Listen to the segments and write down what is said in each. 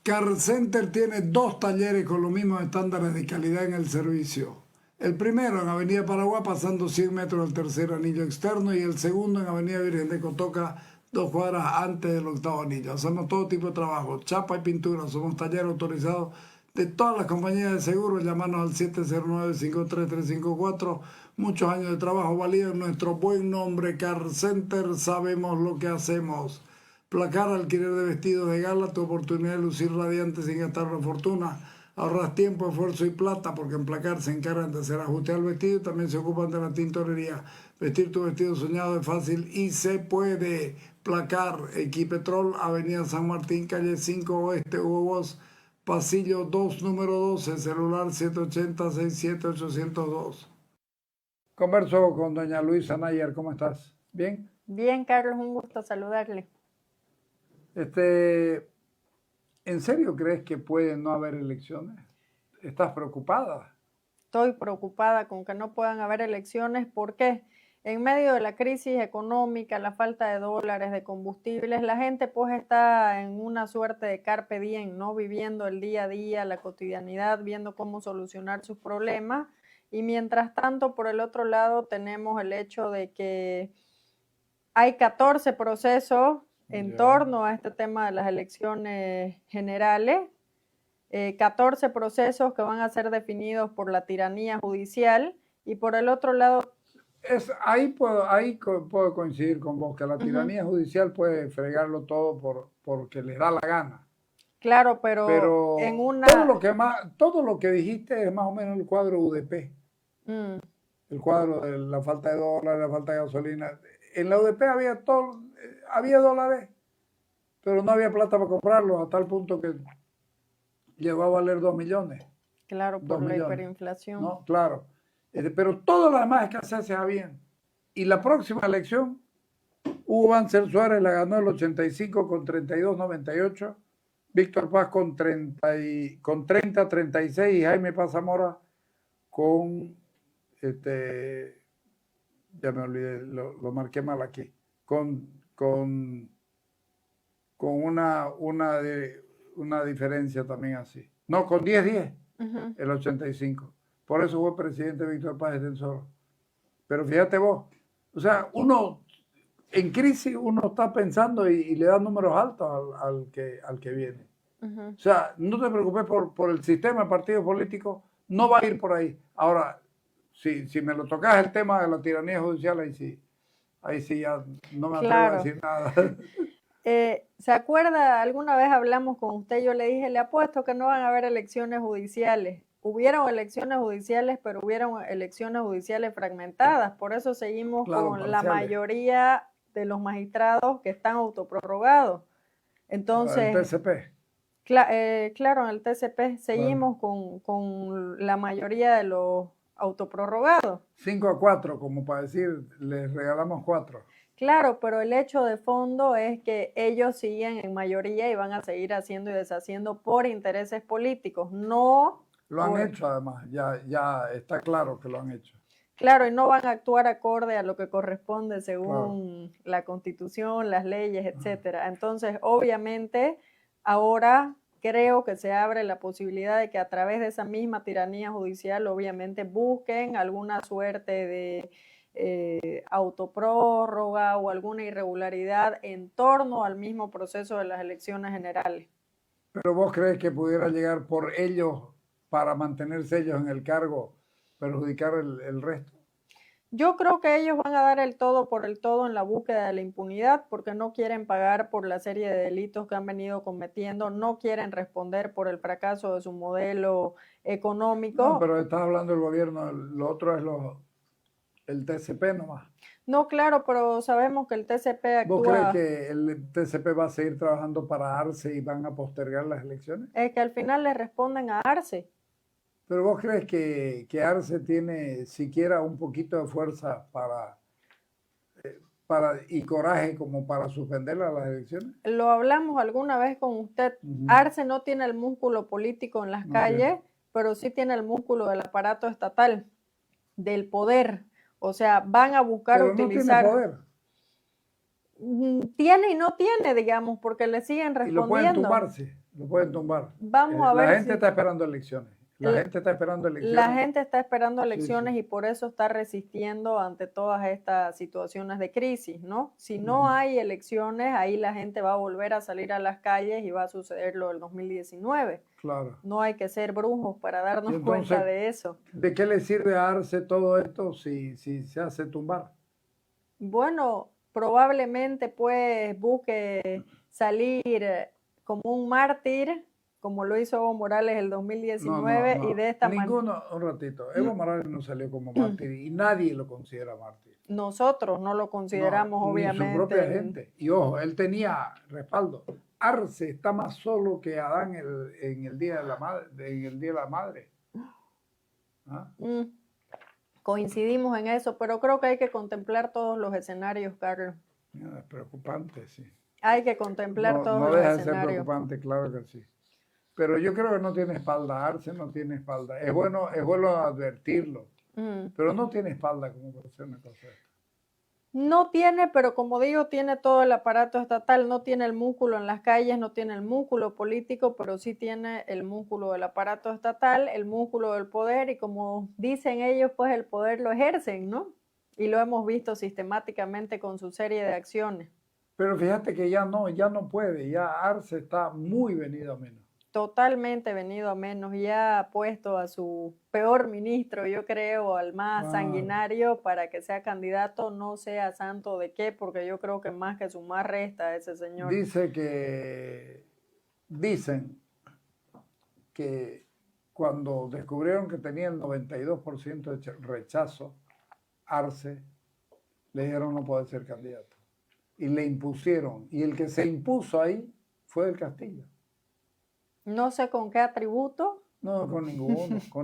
Car Center tiene dos talleres con los mismos estándares de calidad en el servicio. El primero en Avenida Paraguay, pasando 100 metros del tercer anillo externo, y el segundo en Avenida Virgen de Cotoca, 2 cuadras antes del octavo anillo. Hacemos todo tipo de trabajo, chapa y pintura. Somos taller autorizado de todas las compañías de seguros. Llamarnos al 709-53354. Muchos años de trabajo validan nuestro buen nombre, Car Center. Sabemos lo que hacemos. Placar, alquiler de vestidos de gala, tu oportunidad de lucir radiante sin gastar una fortuna. Ahorras tiempo, esfuerzo y plata, porque en Placar se encargan de hacer ajuste al vestido y también se ocupan de la tintorería. Vestir tu vestido soñado es fácil y se puede. Placar, Equipetrol, Avenida San Martín, calle 5 Oeste, Hugo Boss, pasillo 2, número 12, celular 780-67802. Converso con doña Luisa Nayer, ¿cómo estás? ¿Bien? Bien, Carlos, un gusto saludarle. ¿En serio crees que puede no haber elecciones? ¿Estás preocupada? Estoy preocupada con que no puedan haber elecciones porque en medio de la crisis económica, la falta de dólares, de combustibles, la gente pues está en una suerte de carpe diem, ¿no? Viviendo el día a día, la cotidianidad, viendo cómo solucionar sus problemas. Y mientras tanto, por el otro lado, tenemos el hecho de que hay 14 procesos en torno a este tema de las elecciones generales, 14 procesos que van a ser definidos por la tiranía judicial, y por el otro lado... Ahí puedo coincidir con vos, que la tiranía judicial puede fregarlo todo porque les da la gana. Claro, pero en una... todo lo que dijiste es más o menos el cuadro UDP. El cuadro de la falta de dólares, la falta de gasolina. En la UDP había dólares, pero no había plata para comprarlos, a tal punto que llegó a valer 2 millones. Claro, por la hiperinflación. No, claro. Pero todas las demás escasez se habían. Y la próxima elección, Hugo Banzer Suárez la ganó el 85 con 32,98, Víctor Paz con 30,36 y Jaime Paz Zamora con, ya me olvidé, lo marqué mal aquí, con una diferencia también así. No, con 10-10, el 85. Por eso fue presidente Víctor Paz Extensor. Pero fíjate vos, o sea, uno en crisis uno está pensando y le da números altos al que viene. O sea, no te preocupes por el sistema de partidos políticos, no va a ir por ahí. Ahora, si me lo tocas el tema de la tiranía judicial, ahí sí ya no me atrevo a decir nada. ¿Se acuerda? Alguna vez hablamos con usted, yo le dije, le apuesto que no van a haber elecciones judiciales. Hubieron elecciones judiciales, pero hubieron elecciones judiciales fragmentadas. Por eso seguimos con la mayoría de los magistrados que están autoprorrogados. Entonces, el TCP. Claro, en el TCP seguimos con la mayoría de los autoprorrogados. 5-4, como para decir, les regalamos 4. Claro, pero el hecho de fondo es que ellos siguen en mayoría y van a seguir haciendo y deshaciendo por intereses políticos, no... Lo han hecho además, ya está claro que lo han hecho. Claro, y no van a actuar acorde a lo que corresponde según la Constitución, las leyes, etcétera. Entonces, obviamente, ahora creo que se abre la posibilidad de que a través de esa misma tiranía judicial, obviamente, busquen alguna suerte de autoprórroga o alguna irregularidad en torno al mismo proceso de las elecciones generales. ¿Pero vos crees que pudiera llegar por ellos, para mantenerse ellos en el cargo, perjudicar el resto? Yo creo que ellos van a dar el todo por el todo en la búsqueda de la impunidad porque no quieren pagar por la serie de delitos que han venido cometiendo, no quieren responder por el fracaso de su modelo económico. No, pero estás hablando del gobierno, lo otro es el TCP nomás. No, claro, pero sabemos que el TCP actúa... ¿Vos crees que el TCP va a seguir trabajando para Arce y van a postergar las elecciones? Es que al final le responden a Arce. ¿Pero vos crees que Arce tiene siquiera un poquito de fuerza y coraje como para suspender las elecciones? Lo hablamos alguna vez con usted. Arce no tiene el músculo político en las calles, pero sí tiene el músculo del aparato estatal, del poder. O sea, van a buscar pero utilizar... no tiene poder. Tiene y no tiene, digamos, porque le siguen Y lo pueden respondiendo. tumbar, sí, lo pueden tumbar. Vamos a ver La gente si está esperando elecciones. La gente está esperando elecciones. la gente está esperando Sí, elecciones sí. y por eso está resistiendo ante todas estas situaciones de crisis, ¿no? Si no hay elecciones, ahí la gente va a volver a salir a las calles y va a suceder lo del 2019. Claro. No hay que ser brujos para Y darnos entonces, cuenta de eso. ¿de qué le sirve a Arce todo esto si se hace tumbar? Bueno, probablemente pues busque salir como un mártir, como lo hizo Evo Morales el No, 2019, y de esta manera Ninguno, un ratito. Evo Morales no salió como mártir y nadie lo considera mártir. nosotros no lo consideramos No, ni su propia obviamente. gente. Y ojo, él tenía respaldo. Arce está más solo que Adán en el día de la madre, en el día de la madre. ¿Ah? Coincidimos en eso, pero creo que hay que contemplar todos los escenarios, Carlos. Es preocupante, sí. Hay que contemplar todos No los deja de ser escenarios. preocupante, claro que sí. Pero yo creo que no tiene espalda, Arce no tiene espalda. Es bueno advertirlo, pero no tiene espalda como para hacer una cosa esta. No tiene, pero como digo, tiene todo el aparato estatal, no tiene el músculo en las calles, no tiene el músculo político, pero sí tiene el músculo del aparato estatal, el músculo del poder, y como dicen ellos, pues el poder lo ejercen, ¿no? Y lo hemos visto sistemáticamente con su serie de acciones. Pero fíjate que ya no puede, ya Arce está muy venido a menos. Totalmente venido a menos y ha puesto a su peor ministro, yo creo, al más sanguinario para que sea candidato, no sea santo de qué, porque yo creo que más que sumar resta ese señor. Dicen que cuando descubrieron que tenía el 92% de rechazo, Arce, le dijeron no puede ser candidato. Y le impusieron, y el que se impuso ahí fue del Castillo. No sé con qué atributo. No, con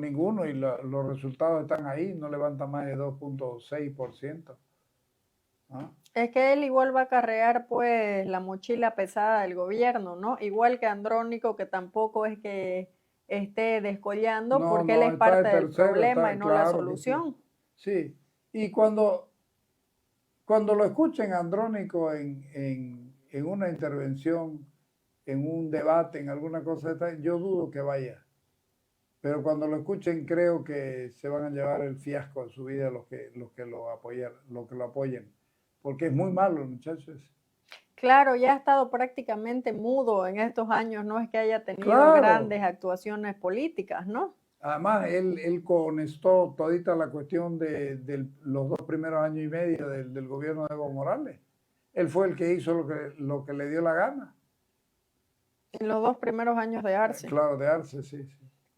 ninguno, y los resultados están ahí, no levanta más de 2.6%. ¿Ah? Es que él igual va a carrear pues la mochila pesada del gobierno, ¿no? Igual que Andrónico, que tampoco es que esté descollando, porque él es está de parte del tercero, problema y no la claro que solución. sí. Y cuando lo escuchen a Andrónico en una intervención, en un debate, en alguna cosa de esta, yo dudo que vaya. Pero cuando lo escuchen, creo que se van a llevar el fiasco de su vida los que lo apoyen. Porque es muy malo, muchachos. Claro, ya ha estado prácticamente mudo en estos años, no es que haya tenido Claro. grandes actuaciones políticas, ¿no? Además, él conestó todita la cuestión de los 2 primeros años y medio del gobierno de Evo Morales. Él fue el que hizo lo que le dio la gana. En los 2 primeros años de Arce. Claro, de Arce, sí.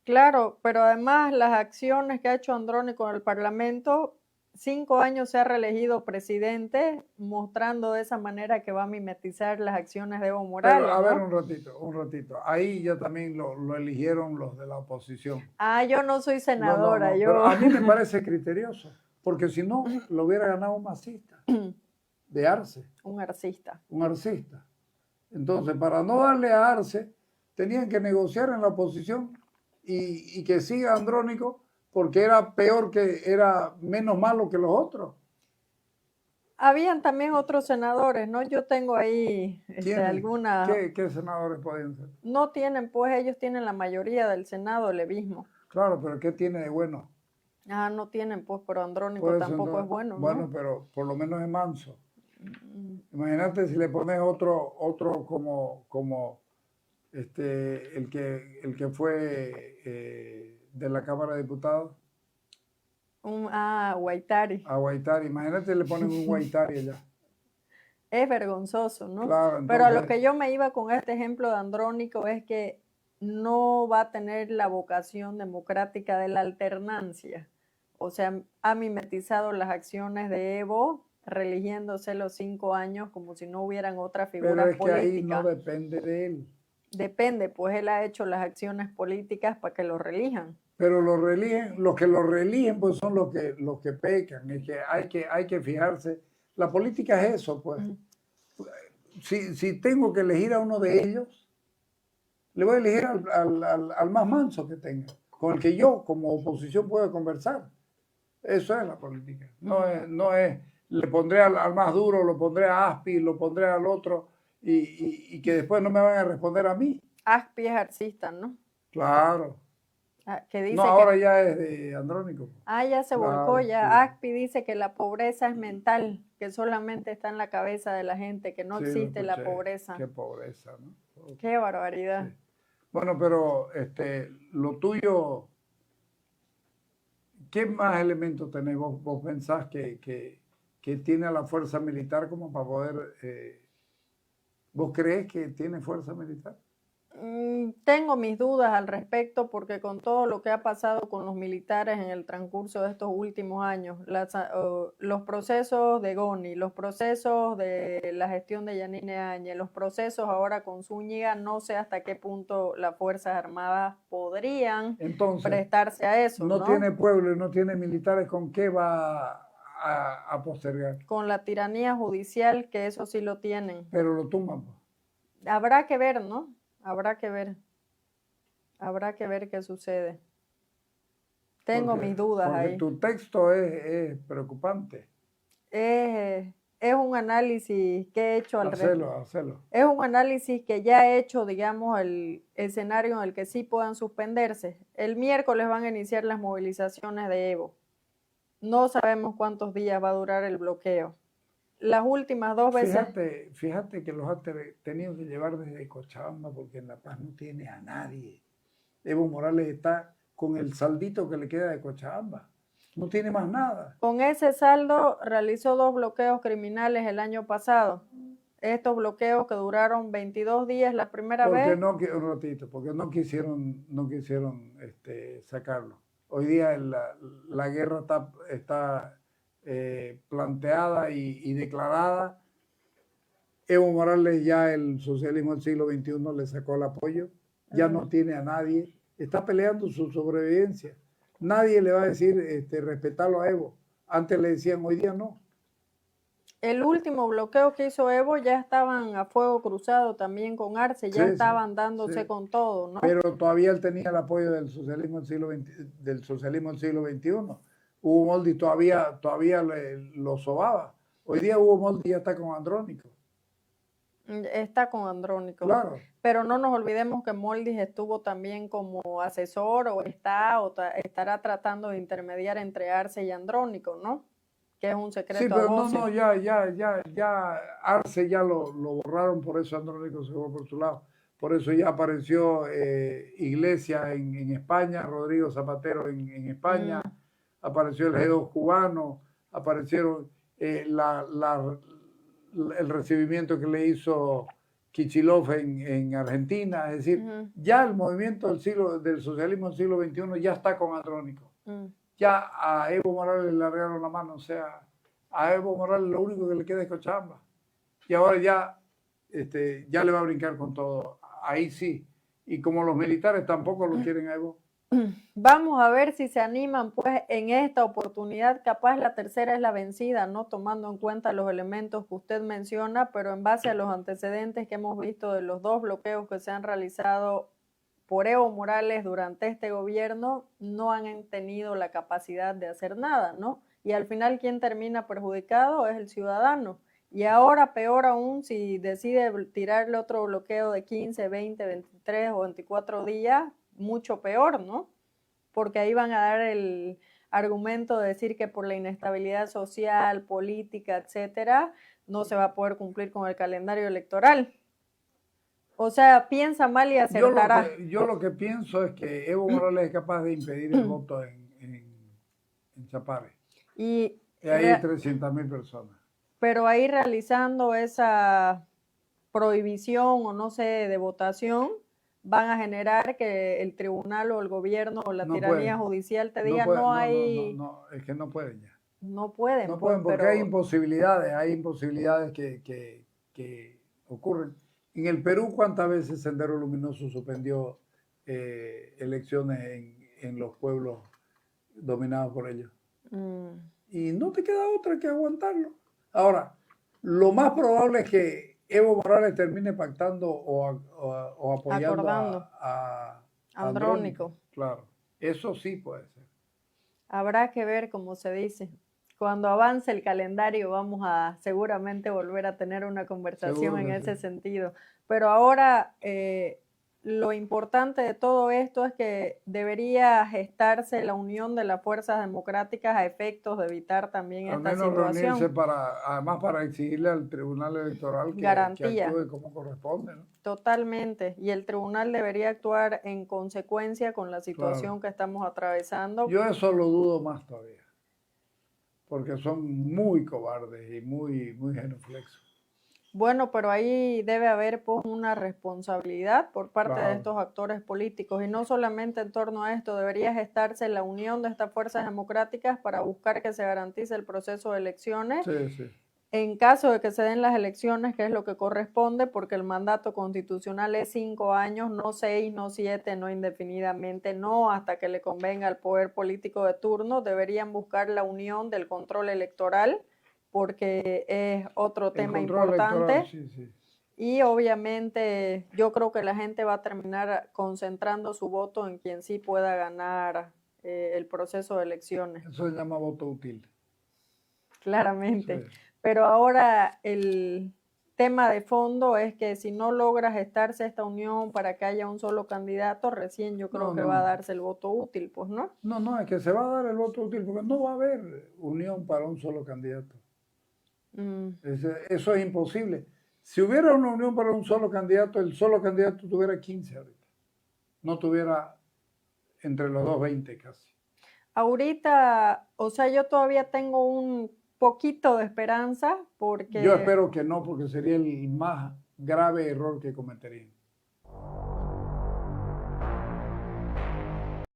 Claro, pero además las acciones que ha hecho Andrónico en el Parlamento, 5 años se ha reelegido presidente, mostrando de esa manera que va a mimetizar las acciones de Evo Morales. Pero a ver, ¿no? un ratito. Ahí ya también lo eligieron los de la oposición. Yo no soy senadora. No, pero a mí me parece criterioso, porque si no, lo hubiera ganado un masista de Arce. Un arcista. Un arcista. Entonces, para no darle a Arce, tenían que negociar en la oposición y que siga Andrónico, porque era menos malo que los otros. Habían también otros senadores, ¿no? Yo tengo ahí algunas... ¿Qué senadores podían ser? No tienen, pues ellos tienen la mayoría del Senado, levismo. Claro, pero ¿qué tiene de bueno? No tienen, pues, pero Andrónico tampoco es bueno, ¿no? Bueno, pero por lo menos es manso. Imagínate si le pones otro como el que fue de la Cámara de Diputados. Guaitari. A Guaitari. Imagínate le ponen un Guaitari allá. Es vergonzoso, ¿no? Claro, entonces... Pero a lo que yo me iba con este ejemplo de Andrónico es que no va a tener la vocación democrática de la alternancia. O sea, ha mimetizado las acciones de Evo, religiéndose los 5 años como si no hubieran otra figura política. Pero es que ahí no depende de él. Depende, pues él ha hecho las acciones políticas para que lo relijan. Pero los que lo religen pues son los que pecan, es que hay que fijarse. La política es eso, pues. Si tengo que elegir a uno de ellos, le voy a elegir al más manso que tenga, con el que yo como oposición pueda conversar. Eso es la política. No es le pondré al más duro, lo pondré a Aspi, lo pondré al otro, y que después no me van a responder a mí. Aspi es artista, ¿no? Claro. Que No, dice ahora que... ya es de Andrónico. ya se volcó, Claro, sí. ya. Aspi dice que la pobreza es mental, que solamente está en la cabeza de la gente, que no Sí, lo existe la escuché. pobreza. Qué pobreza, ¿no? Qué barbaridad. Sí. Bueno, pero lo tuyo, ¿qué más elementos tenés? ¿Vos pensás que tiene la fuerza militar como para poder... ¿vos creés que tiene fuerza militar? Tengo mis dudas al respecto porque con todo lo que ha pasado con los militares en el transcurso de estos últimos años, los procesos de Goni, los procesos de la gestión de Yanine Áñez, los procesos ahora con Zúñiga, no sé hasta qué punto las Fuerzas Armadas podrían Entonces, prestarse a eso, no ¿no? tiene pueblo y no tiene militares, ¿con qué va a postergar? Con la tiranía judicial, que eso sí lo tienen. Pero lo tumban, pues. Habrá que ver, ¿no? Habrá que ver. Habrá que ver qué sucede. Tengo mis dudas Porque ahí. tu texto es preocupante. Es un análisis que he hecho al respecto. Hacelo. Es un análisis que ya he hecho, digamos, el escenario en el que sí puedan suspenderse. El miércoles van a iniciar las movilizaciones de Evo. No sabemos cuántos días va a durar el bloqueo. Las últimas 2 veces... Fíjate que los han tenido que llevar desde Cochabamba porque en La Paz no tiene a nadie. Evo Morales está con el saldito que le queda de Cochabamba. No tiene más nada. Con ese saldo realizó 2 bloqueos criminales el año pasado. Estos bloqueos que duraron 22 días la primera vez. Un ratito, porque no quisieron sacarlo. Hoy día la guerra está planteada y declarada. Evo Morales ya el socialismo del siglo XXI le sacó el apoyo, ya no tiene a nadie, está peleando su sobrevivencia. Nadie le va a decir respetarlo a Evo. Antes le decían, hoy día no. El último bloqueo que hizo Evo ya estaban a fuego cruzado también con Arce, ya estaban dándose con todo, ¿no? Pero todavía él tenía el apoyo del socialismo del siglo XXI. Hugo Moldi todavía lo sobaba. Hoy día Hugo Moldi ya está con Andrónico. Está con Andrónico. Claro. Pero no nos olvidemos que Moldis estuvo también como asesor o estará tratando de intermediar entre Arce y Andrónico, ¿no? Que es un secreto. Sí, pero ya Arce ya lo borraron, por eso Andrónico se fue por su lado. Por eso ya apareció Iglesias en España, Rodrigo Zapatero en España, apareció el G2 cubano, aparecieron el recibimiento que le hizo Kicillof en Argentina. Es decir, ya el movimiento del socialismo del siglo XXI ya está con Andrónico. Ya a Evo Morales le largaron la mano, o sea, a Evo Morales lo único que le queda es Cochabamba. Y ahora ya le va a brincar con todo. Ahí sí. Y como los militares tampoco lo quieren a Evo. Vamos a ver si se animan, pues en esta oportunidad, capaz la tercera es la vencida, no tomando en cuenta los elementos que usted menciona, pero en base a los antecedentes que hemos visto de los 2 bloqueos que se han realizado por Evo Morales durante este gobierno, no han tenido la capacidad de hacer nada, ¿no? Y al final quien termina perjudicado es el ciudadano. Y ahora peor aún si decide tirarle otro bloqueo de 15, 20, 23 o 24 días, mucho peor, ¿no? Porque ahí van a dar el argumento de decir que por la inestabilidad social, política, etcétera, no se va a poder cumplir con el calendario electoral. O sea, piensa mal y acertará. Yo lo que pienso es que Evo Morales es capaz de impedir el voto en Chapare. Y ahí hay 300.000 personas. Pero ahí realizando esa prohibición o no sé, de votación, van a generar que el tribunal o el gobierno o la tiranía judicial te diga no hay... No, es que no pueden ya. No pueden. No pueden porque hay imposibilidades que ocurren. En el Perú, ¿cuántas veces Sendero Luminoso suspendió elecciones en los pueblos dominados por ellos? Y no te queda otra que aguantarlo. Ahora, lo más probable es que Evo Morales termine pactando o apoyando a Andrónico. Claro, eso sí puede ser. Habrá que ver, como se dice. cuando avance el calendario vamos a seguramente volver a tener una conversación Seguro en que ese sí. sentido. Pero ahora lo importante de todo esto es que debería gestarse la unión de las fuerzas democráticas a efectos de evitar también Al esta menos reunirse situación. además para exigirle al Tribunal Electoral que Garantía. actúe como corresponde, ¿no? Totalmente. Y el tribunal debería actuar en consecuencia con la Claro. situación que estamos atravesando. Yo eso lo dudo más todavía, porque son muy cobardes y muy genuflexos. Bueno, pero ahí debe haber pues una responsabilidad por parte de Claro. estos actores políticos y no solamente en torno a esto, debería gestarse la unión de estas fuerzas democráticas para buscar que se garantice el proceso de elecciones Sí, sí. en caso de que se den las elecciones, que es lo que corresponde, porque el mandato constitucional es 5 años, no 6, no 7, no indefinidamente, no hasta que le convenga al poder político de turno. Deberían buscar la unión del control electoral, porque es otro El tema control electoral, importante. sí, sí. Y obviamente yo creo que la gente va a terminar concentrando su voto en quien sí pueda ganar el proceso de elecciones. Eso se llama voto útil. Claramente. Sí. Pero ahora el tema de fondo es que si no logra gestarse esta unión para que haya un solo candidato, recién yo creo No, que va a no. darse el voto útil, pues, ¿no? No, no, es que se va a dar el voto útil porque no va a haber unión para un solo candidato. Mm, Eso es imposible. Si hubiera una unión para un solo candidato, el solo candidato tuviera 15 ahorita. No tuviera entre los dos 20 casi. Ahorita, o sea, yo todavía tengo un poquito de esperanza Yo porque espero que no, porque sería el más grave error que cometerían.